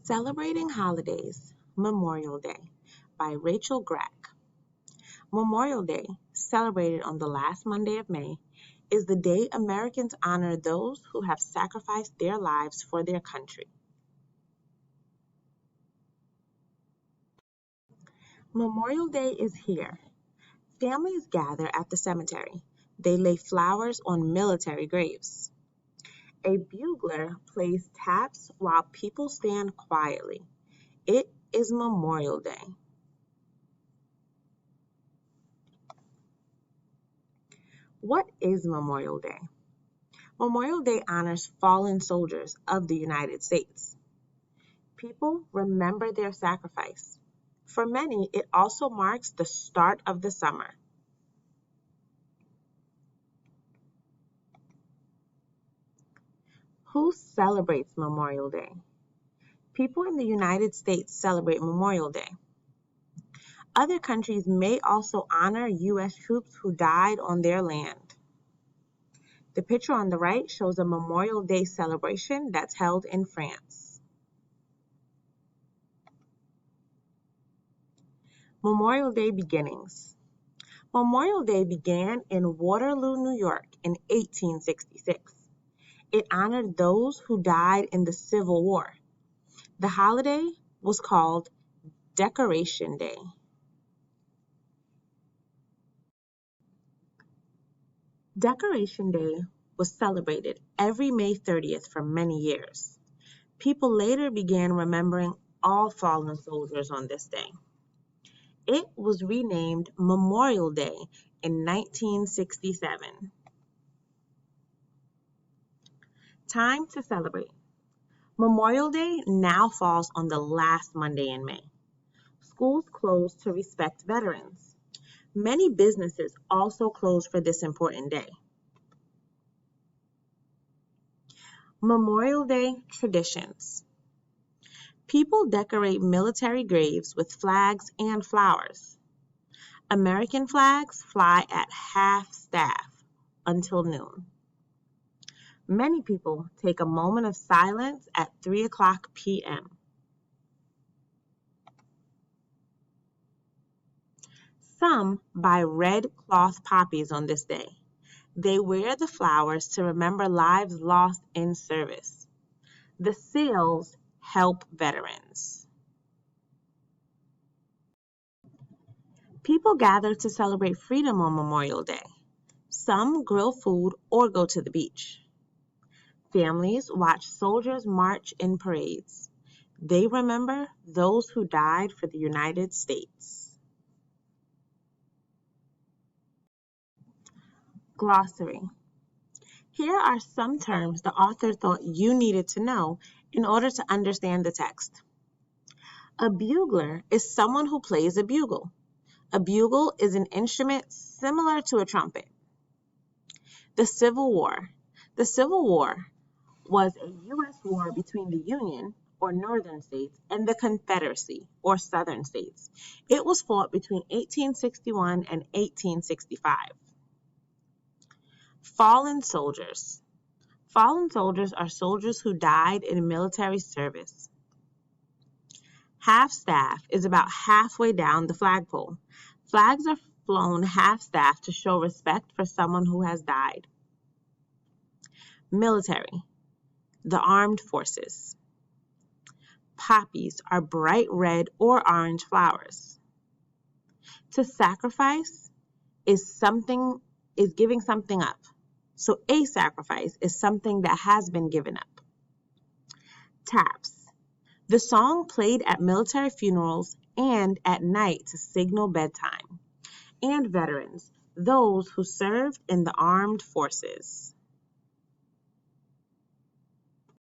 Celebrating Holidays, Memorial Day by Rachel Grack. Memorial Day, celebrated on the last Monday of May, is the day Americans honor those who have sacrificed their lives for their country. Memorial Day is here. Families gather at the cemetery. They lay flowers on military graves. A bugler plays taps while people stand quietly. It is Memorial Day. What is Memorial Day? Memorial Day honors fallen soldiers of the United States. People remember their sacrifice. For many, it also marks the start of the summer. Who celebrates Memorial Day? People in the United States celebrate Memorial Day. Other countries may also honor U.S. troops who died on their land. The picture on the right shows a Memorial Day celebration that's held in France. Memorial Day beginnings. Memorial Day began in Waterloo, New York in 1866. It honored those who died in the Civil War. The holiday was called Decoration Day. Decoration Day was celebrated every May 30th for many years. People later began remembering all fallen soldiers on this day. It was renamed Memorial Day in 1967. Time to celebrate. Memorial Day now falls on the last Monday in May. Schools close to respect veterans. Many businesses also close for this important day. Memorial Day traditions. People decorate military graves with flags and flowers. American flags fly at half-staff until noon. Many people take a moment of silence at 3 o'clock p.m. Some buy red cloth poppies on this day. They wear the flowers to remember lives lost in service. The sales help veterans. People gather to celebrate freedom on Memorial Day. Some grill food or go to the beach. Families watch soldiers march in parades. They remember those who died for the United States. Glossary. Here are some terms the author thought you needed to know in order to understand the text. A bugler is someone who plays a bugle. A bugle is an instrument similar to a trumpet. The Civil War. The Civil War was a U.S. war between the Union, or Northern states, and the Confederacy, or Southern states. It was fought between 1861 and 1865. Fallen soldiers. Fallen soldiers are soldiers who died in military service. Half-staff is about halfway down the flagpole. Flags are flown half-staff to show respect for someone who has died. Military. The armed forces. Poppies are bright red or orange flowers. To sacrifice is giving something up. So a sacrifice is something that has been given up. Taps. The song played at military funerals and at night to signal bedtime. And veterans, those who served in the armed forces.